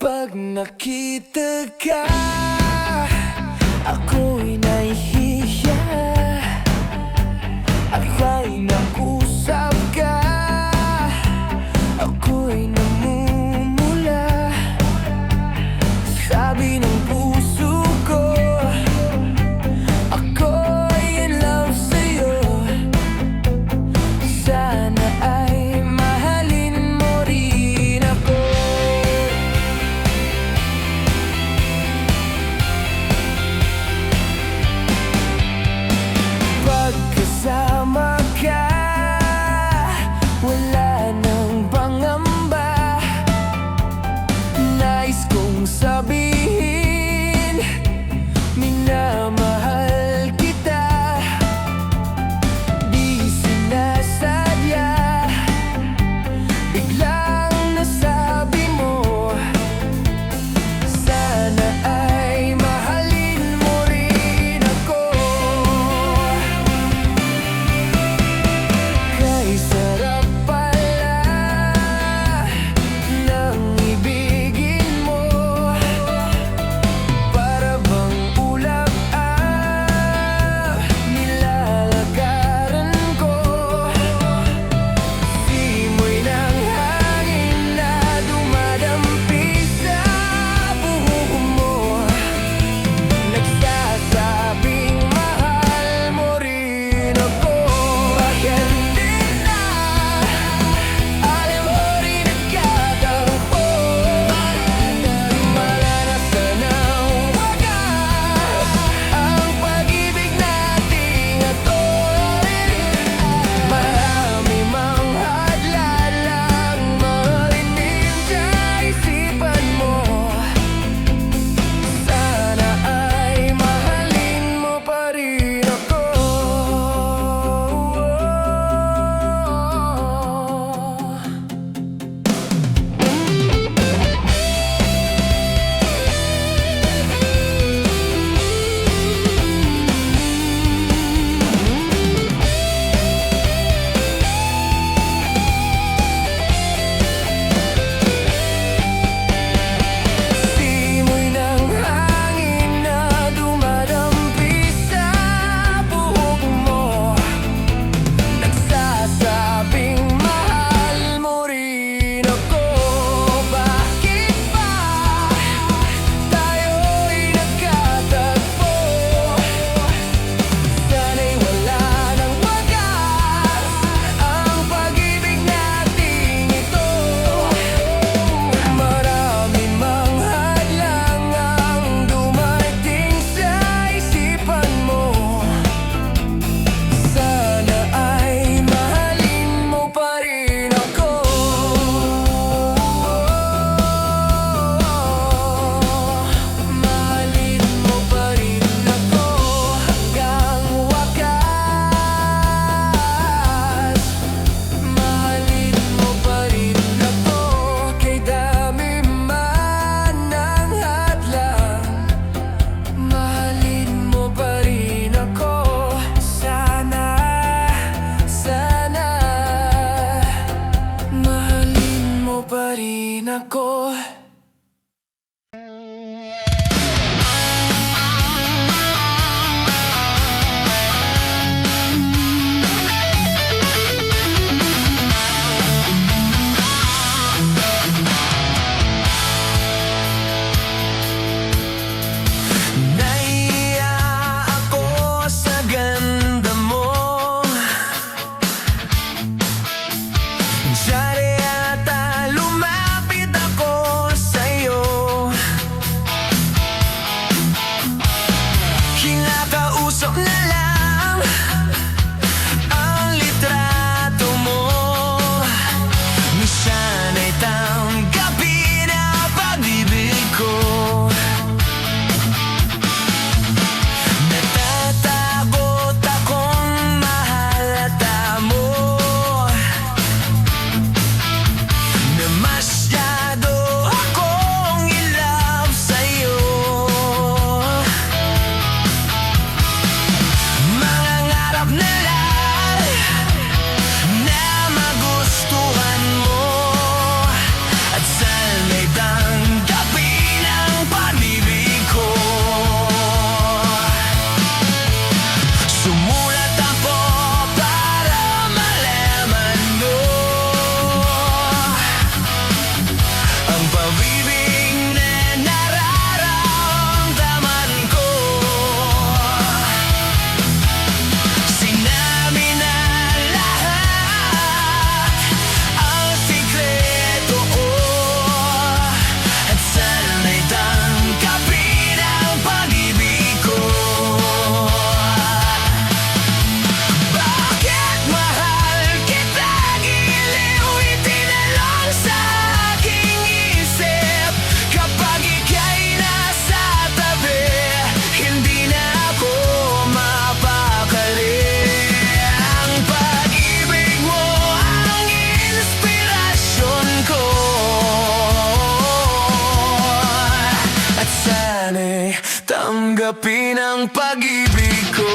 Pag nakita ka, ako'y nahihiya. Aka'y nakusap ka, ako'y namumula. Sabi ng puso ko, ako'y in love sa'yo. Sana ay mahalin mo rin ako. Pagkasama ka, wala nang pangamba. Nais kong sabihin, minamahal kita. Di sinasadya, biglang nasabi mo. Sana ay mahalin mo rin ako. Kay sarap pala ng ibigin mo. Para bang ulap ang nilalagaran ko. Simoy ng hangin na dumadampi sa buhok mo. Nagsasabing mahal mo rin ako. Bakit di na alam mo rin nagkatagpo? Malanasan ng wagas ang pag-ibig nating ito. Marami mang hadlalang marinig sa isipan mo. Sana ay mahalin mo pa rin ako. Simoy ng hangin na dumadampi sa buhok mo. Nagsasabing mahal mo rin ako. Bakit ba tayo'y nagkatagpo? Sana'y wala nang wagas ang pag-ibig nating ito. Marami mang hadlang ang dumating sa isipan mo. Sana ay mahalin mo pa rin ako. Mahalin mo pa rin ako hanggang wakas. Mahalin mo pa rin ako kay dami man ng hadlang. Mahalin mo pa rin ako. Sana, sana mahalin mo pa rin ako. Naiya ako sa ganda mo. Siyari ata lumapit ako tanggapin ang pag-ibig ko.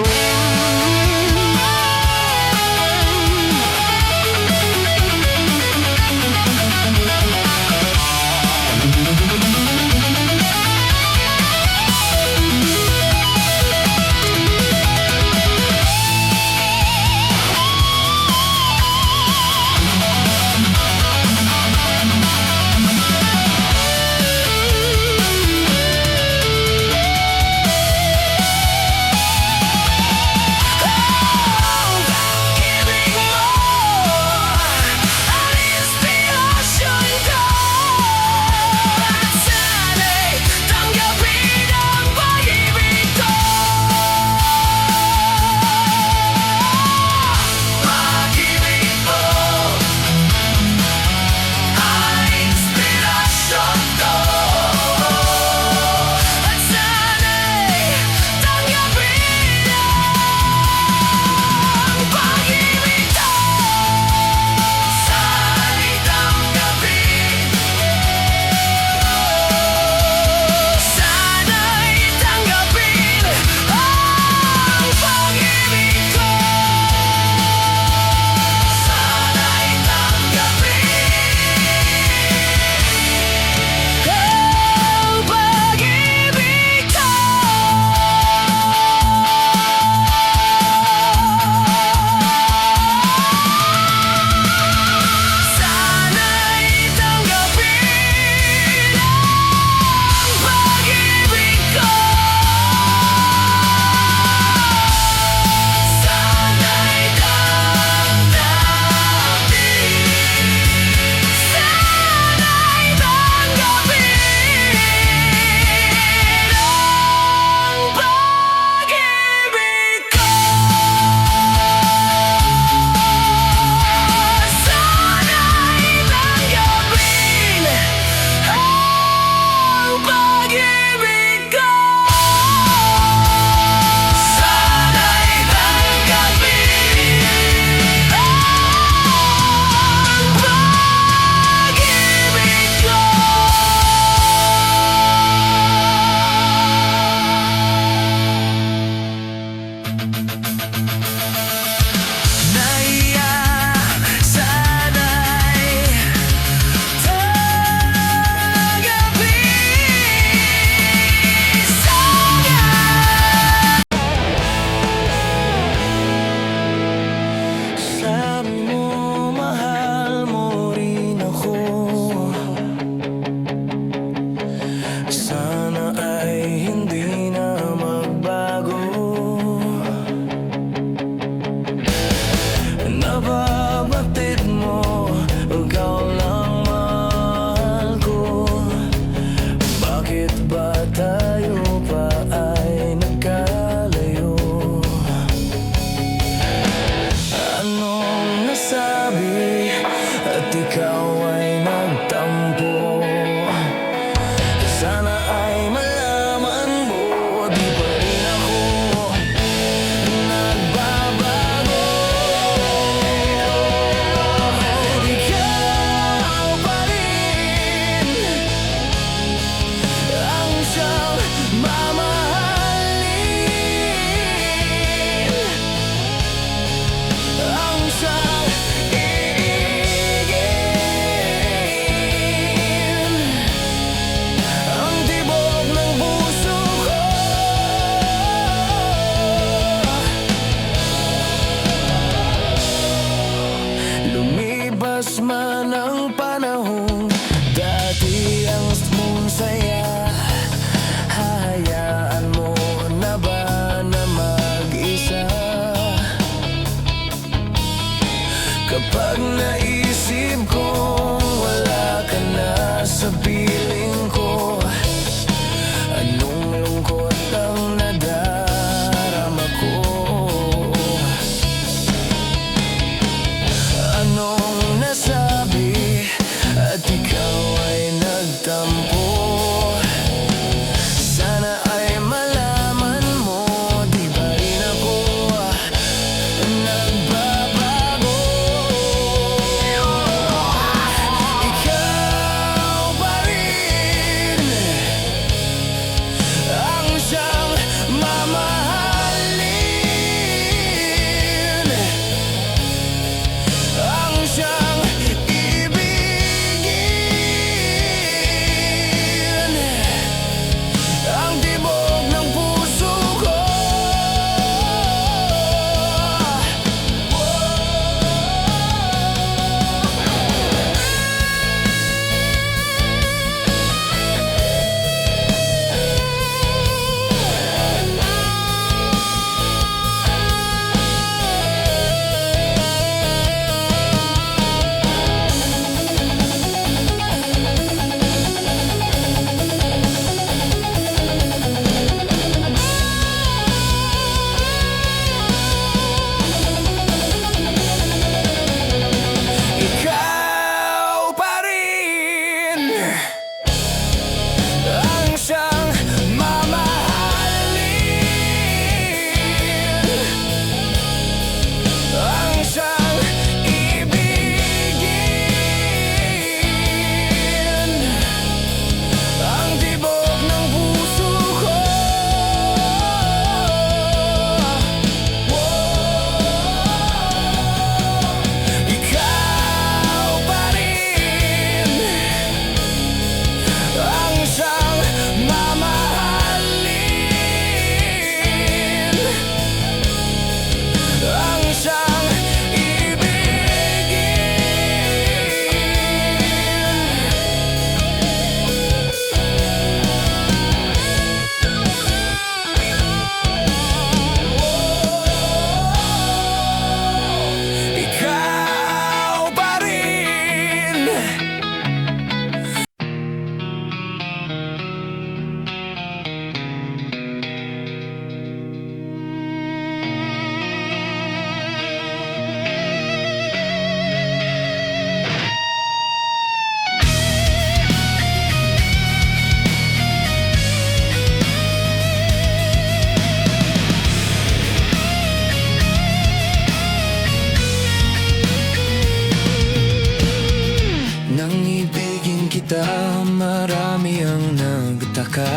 marami ang nagtaka.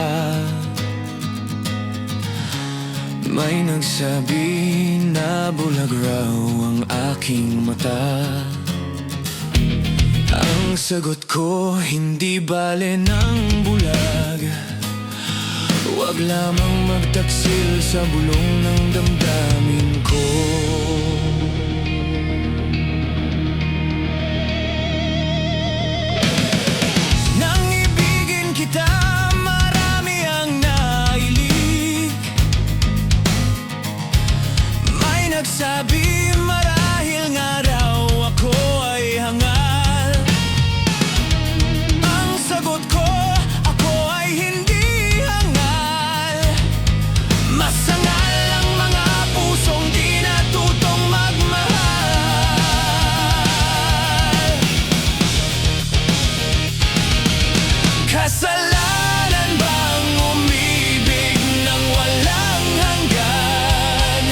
May nagsabi na bulag raw ang aking mata. Ang sagot ko, hindi bale ng bulag. Huwag lamang magtaksil sa bulong ng damdamin ko. Nang ibigin kita, marami ang nailig. May nagsabi marahil nga raw ako ay hangal. Ang sagot ko, ako ay hindi hangal. Masangal ang mga pusong di natutong magmahal. Kasalanan bang umibig ng walang hanggan?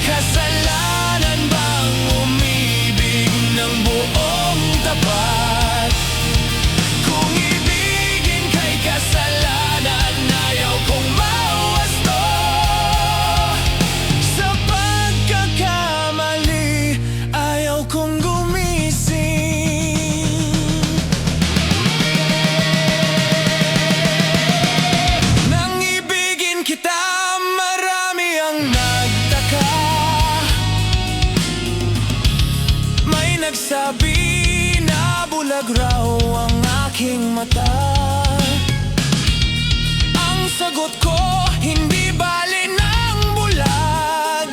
Kasalanan bang umibig ng buong tapat? Kung ibigin kay kasalanan, ayaw kong mawasto. Sa pagkakamali, ayaw kong gumising. Nang ibigin kita, marami ang nagtaka. May nagsabi na bulag raw ang aking mata. Ang sagot ko, hindi bale ng bulag.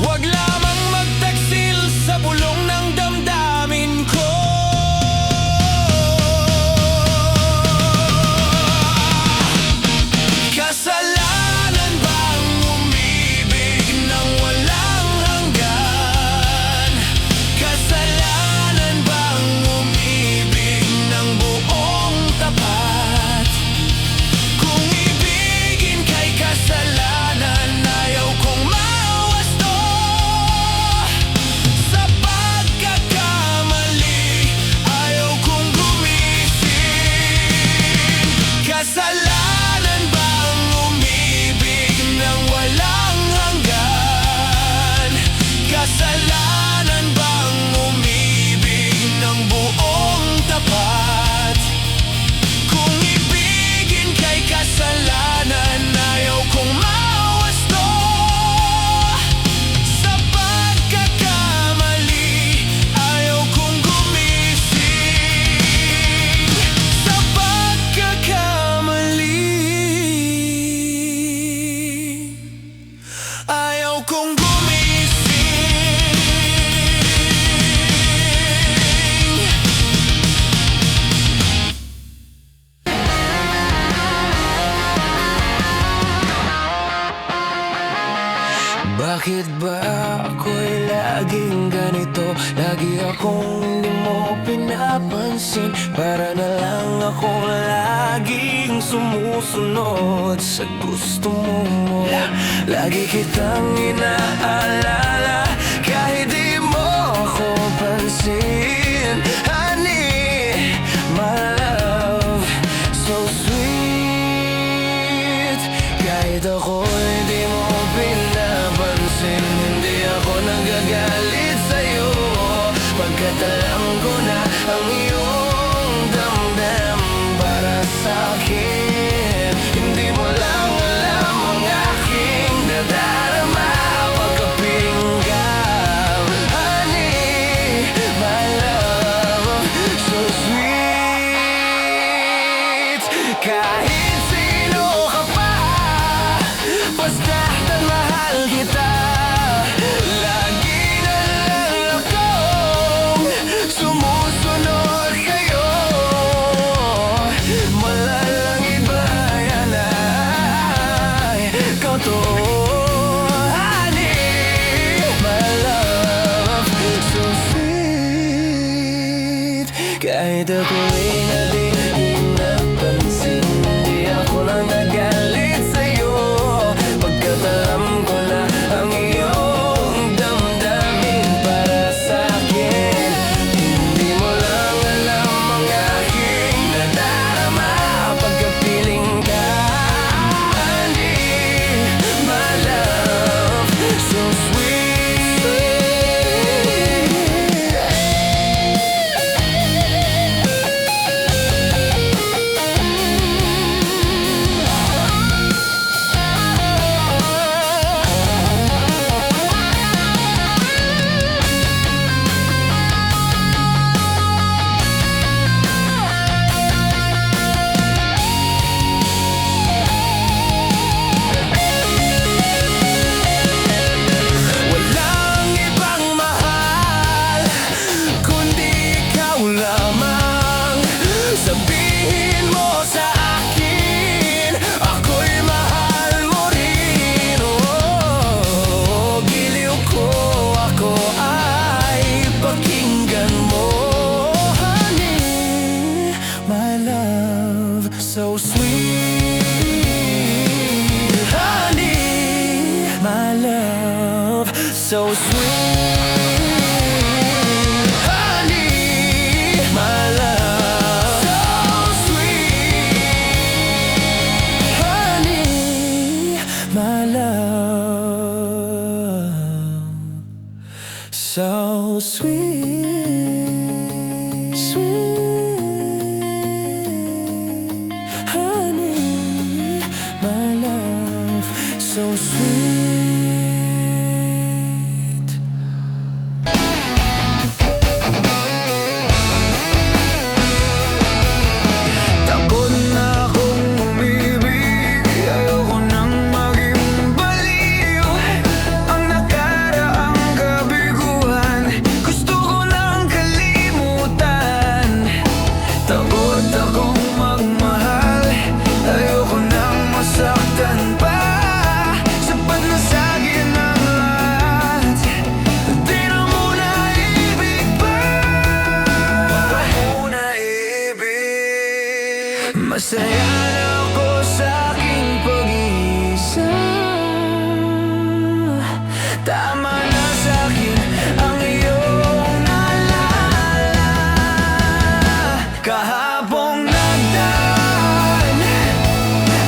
Huwag lamang magtaksil sa bulong ng damdamin ko. Kasalanan bang umibig ng walang hanggan? Kasalanan bang umibig ng buong tapat? Kung ibigin kay kasalanan, ayaw kong mawasto. Sa pagkakamali, ayaw kong gumising. Kasalanan bang umibig ng walang hanggan? Kasalanan bang umibig ng buong tapat? Kung ibigin kay kasalanan, ayaw kong mawasto. Sa pagkakamali, ayaw kong gumising. Sa pagkakamali, ayaw kong gumising. Bakit ba ako'y laging ganito? Lagi akong di mo pinapansin. Para na lang akong laging sumusunod sa gusto mo. Lagi kitang inaalala kahit di mo ako pansin. Honey, my love, so sweet. Kahit ako'y di mo pinapansin, hindi ako nagagalit sa'yo. Pagkat alam ko na ang iyong damdam para sa'kin. Hindi mo lang alam ang aking nadarama pagkapinggan. Honey, my love, so sweet. Kahit sino ka pa, basta't mahal kita. Lagi na lang akong sumusunod sa'yo. Malalang iba yan ay ikaw to. Honey, my love, so sweet. Kahit ako'y hindi napansin, hindi ako lang nagalit sa'yo. Pagkat alam ko na so sweet. Honey, my love, so sweet. Honey, my love, so sweet. Honey, my love, so sweet, sweet. Honey, my love, so sweet. Takot na akong umibig, ayoko nang maging baliw. Ang nakaraang kabiguan, gusto ko nang kalimutan. Takot akong magmahal, ayoko nang masaktan pa. Sapat na sa'kin ang lahat, di na muna ibig pa. Wag muna ibig. Masaya na ako sa aking pag-iisa. Tama na sa'kin ang iyong naalala. Kahapong nagdaan,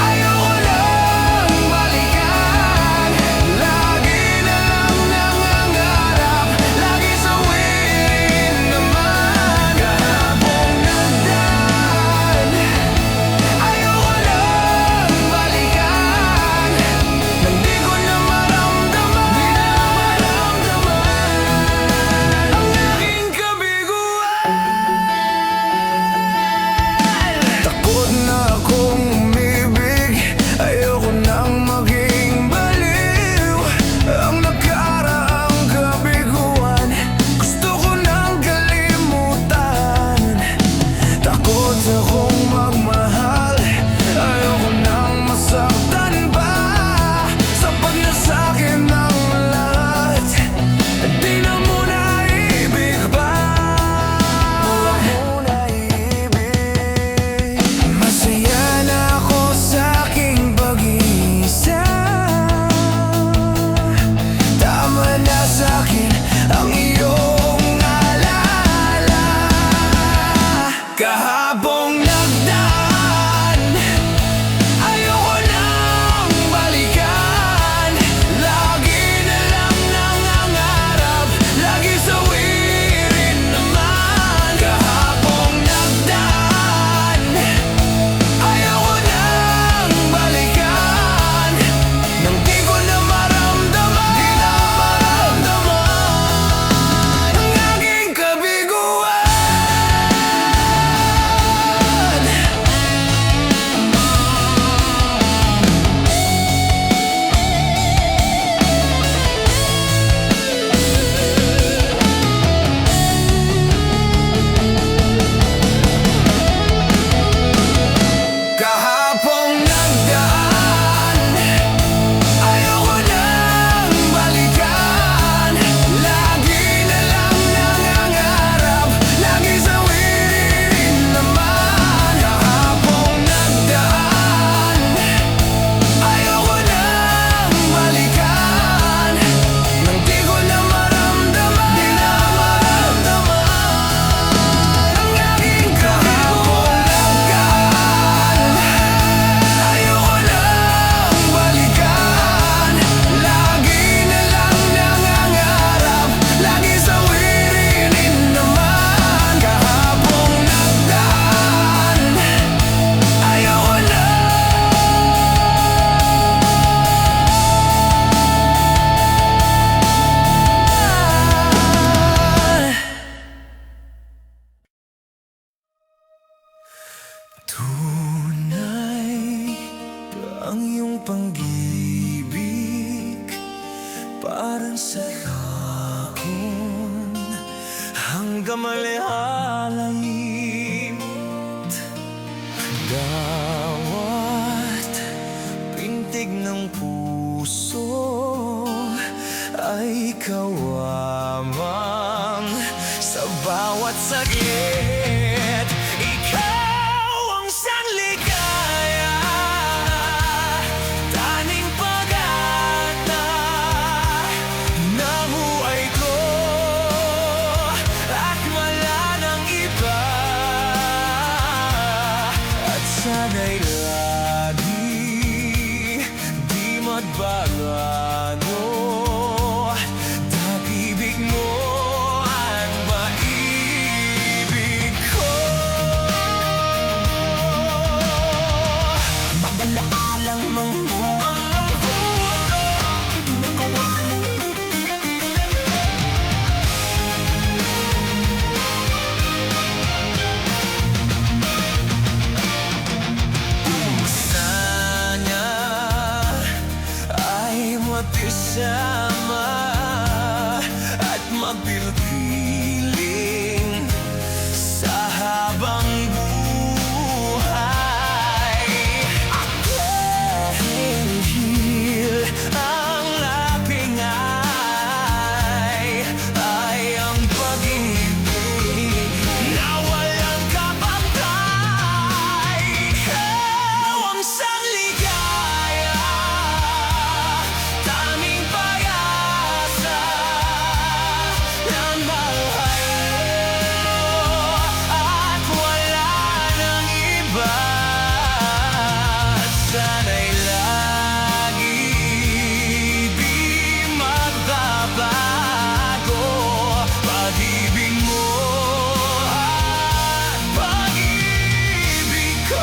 ayoko nang balikan. Lagi na lang nangangarap, lagi sa wirin naman. Kahapong nagdaan, ayoko nang balikan. Nang di ko na maramdaman ang aking kabiguan. Takot na akong umibig, ayoko nang maging baliw. Ang nakaraang kabiguan, gusto ko nang kalimutan. Takot akong magmahal, ayoko nang masaktan pa. Sapat na sa'kin ang lahat, di na muna ibig pa. Wag muna ibig. Masaya na ako sa aking pag-iisa. Tama na sa'kin ang iyong naalala. Kahapong nagdaan, ayoko nang balikan. Lagi na lang nangangarap, lagi sa wirin naman. Kahapong nagdaan, ayoko nang balikan. Nang di ko na maramdaman ang aking kabiguan. Kahapong nagdaan, ayoko nang balikan. Lagi na lang nangangarap, lagi sa wirin naman. Kahapong nagdaan, ayoko nang balikan. Nang di ko na maramdaman ang aking kabiguan. Ayoko nang balikan. Lagi na lang nangangarap, lagi sa wirin naman. Kahapong nagdaan, ayoko na. Tunay ang iyong pag-ibig, parang sa kahon hanggang malihalimit. Bawat pintig ng puso ay kawamang sa bawat sakit. Ikaw ang siyang likha. sana'y lagi di magbago. Pag-ibig mo ang maibig ko. Madala-alang mang magkasama at magpipiling sa habang buhay. Dahil ang aking ay ang pag-ibig na walang kapantay. Ang sang ligaya, tanging pag-asa ng buhay mo, at wala nang iba. Sana'y lagi di magbabago. Pag-ibig mo at pag-ibig ko.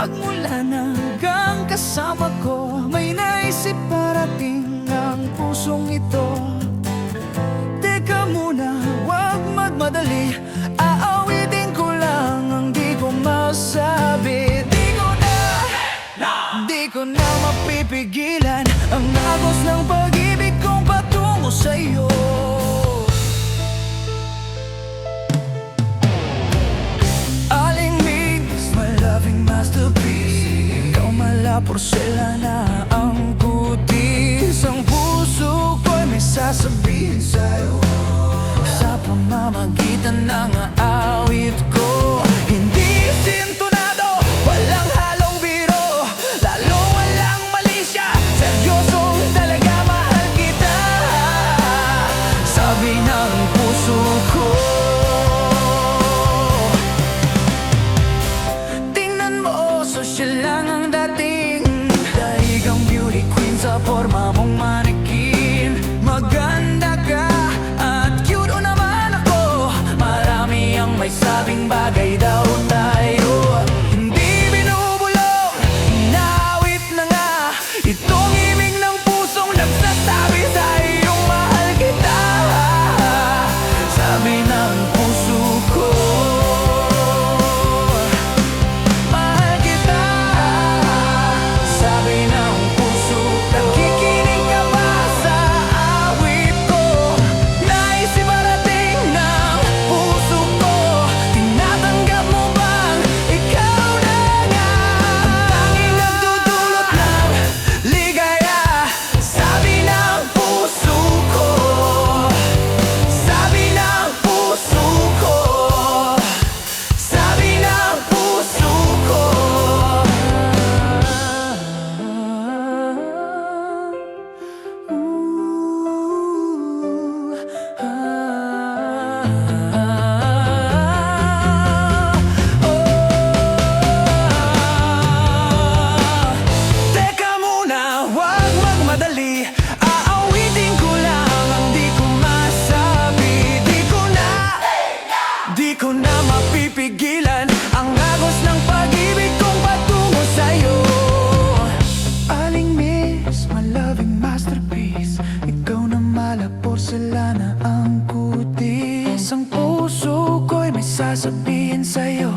Pagmula na hanggang kasama ko, may naisip parating ang pusong ito. Teka muna, huwag magmadali, aawitin ko lang ang di ko masabi. Di ko na mapipigilan ang agos ng pag-ibig kong patungo sa'yo. Porselana ang kutis, ang puso ko'y may sasabihin sa'yo. Sa pamamagitan ng awit ko, hindi sintonado, walang halong biro, lalo walang malisya, seryoso talaga mahal kita. Sabi ng puso ko, tingnan mo, sosyal lang ang dating, dahigang beauty queen sa forma mong manikin. Maganda ka at cute naman ako, marami Masasabing bagay daw tayo. Hindi binubulong, inawit na nga itong imig ng pusong nagsasabi sa iyong mahal kita. Sabi ng puso ko, mahal kita. Sabi ng puso, nakikinig ka ba sa awit ko? Nais ibarating ng puso ko, tinatanggap mo bang ikaw na nga ang tanging nagdudulot ng ligaya? Sabi ng puso ko, sabi ng puso ko, sabi ng puso ko. Teka muna, wag magmadali. Aawitin ko lang ang di ko masabi. Di ko na mapipigilan ang agos ng pag-ibig kong patungo sa'yo. Aling miss, my loving masterpiece. Ikaw na mala, porselana ang kutis. Ang puso ko'y may sasabihin sa'yo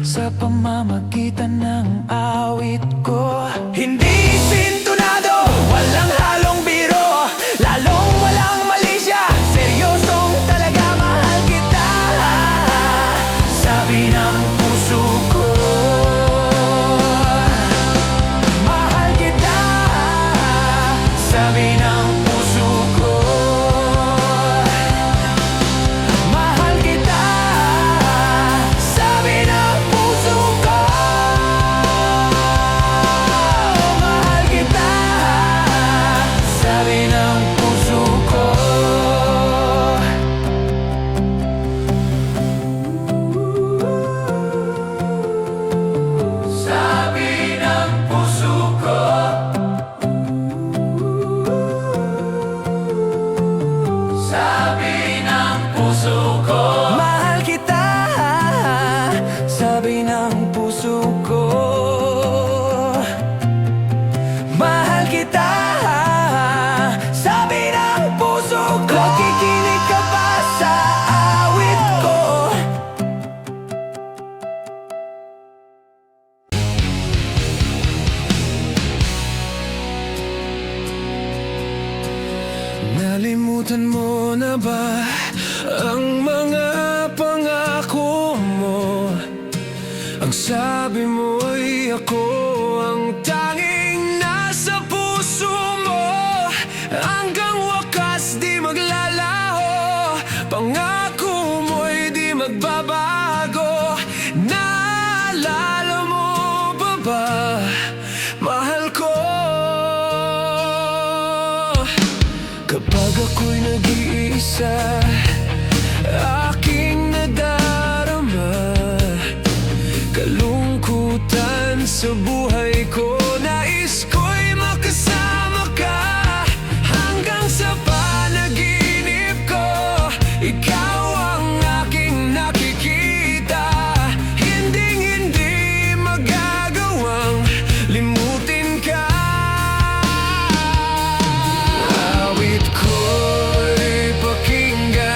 sa pamamagitan ng awit ko. Hindi sintonado, walang halong biro, lalong walang malisya, seryosong talaga mahal kita. Sabi ng puso ko, mahal kita. Sabi ng puso ko, mahal kita. Sabi ng puso ko, mahal kita. Sabi ng puso ko. Sabi ng puso ko, sabi ng puso ko, mahal kita. Sabi ng puso ko, mahal kita. Sabi ng puso ko, nakikinig ka ba sa awit ko? Nalimutan mo na ba ang mga pangako mo? Ang sabi mo ay ako ang tanging nasa puso mo. Hanggang wakas di maglalaho, pangako mo'y di magbabago. Naalala mo ba ba, mahal ko? Kapag ako'y nag-iisa, aking nadarama kalungkutan sa buhay ko. Nais ko'y makasama ka hanggang sa panaginip ko. Ikaw ang aking nakikita, hinding-hindi magagawang limutin ka. Awit ko'y pakinggan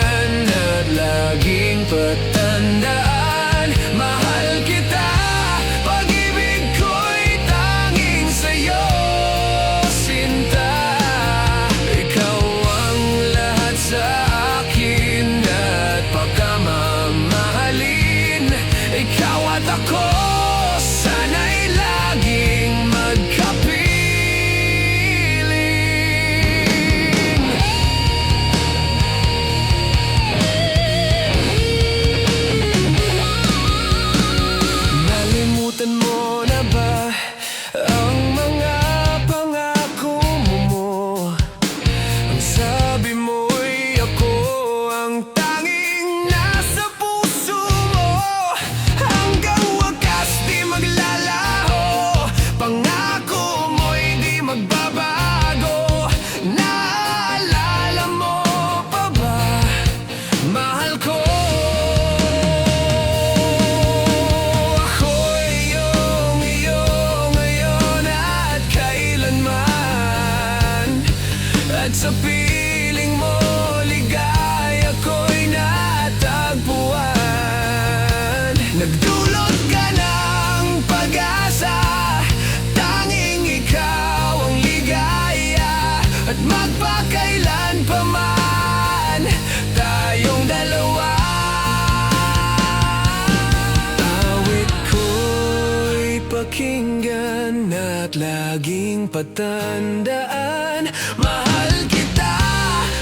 patandaan. Mahal kita,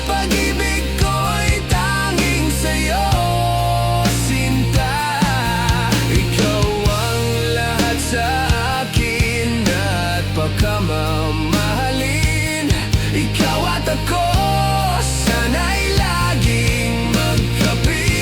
pag-ibig ko'y tanging sa'yo, sinta. Ikaw ang lahat sa akin at pagkamamahalin. Ikaw at ako, sana'y laging magkapiling.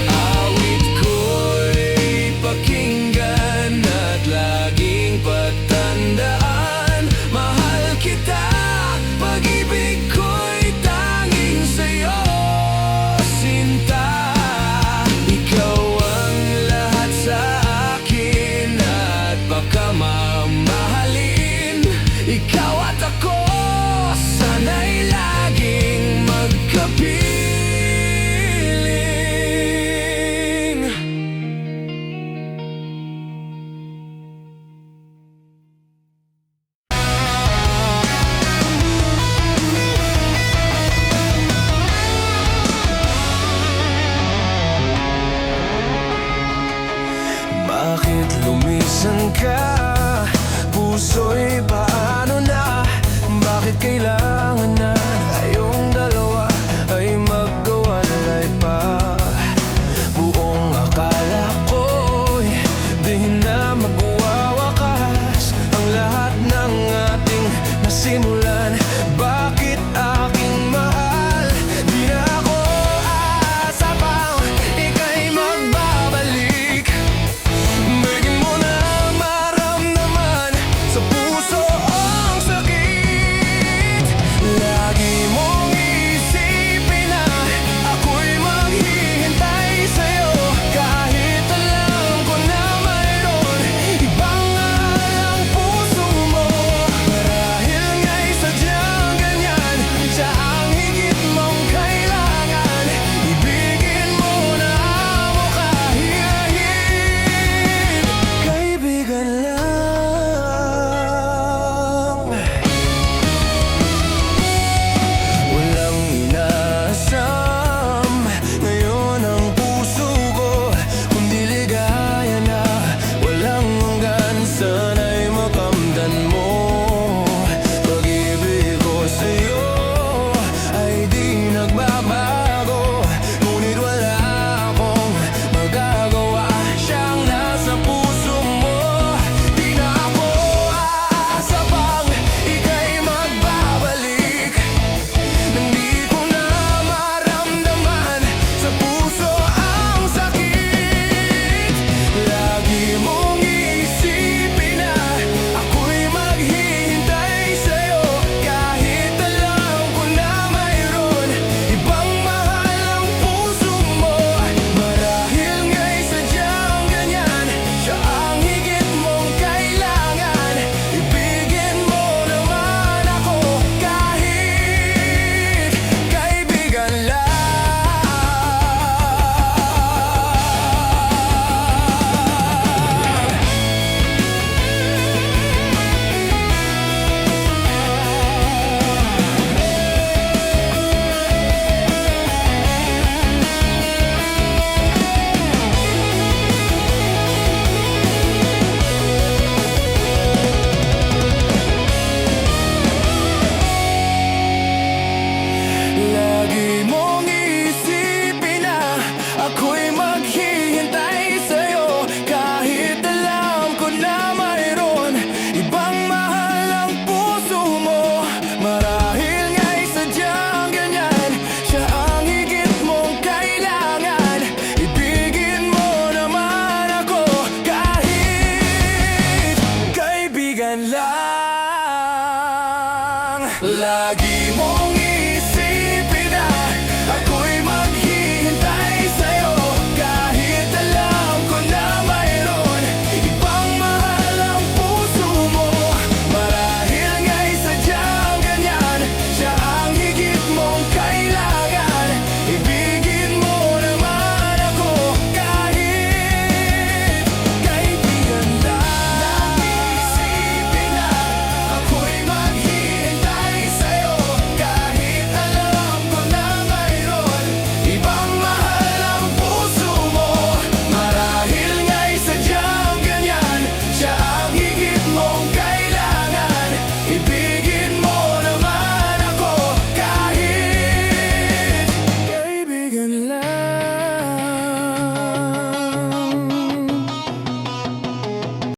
Awit ko'y pakinggan at laging patandaan. Mahal kita, pag-ibig ko'y tanging sa'yo, sinta. Ikaw ang lahat sa akin at pagkamamahalin. Ikaw at ako, sana'y laging magkapiling. Bakit lumisan ka?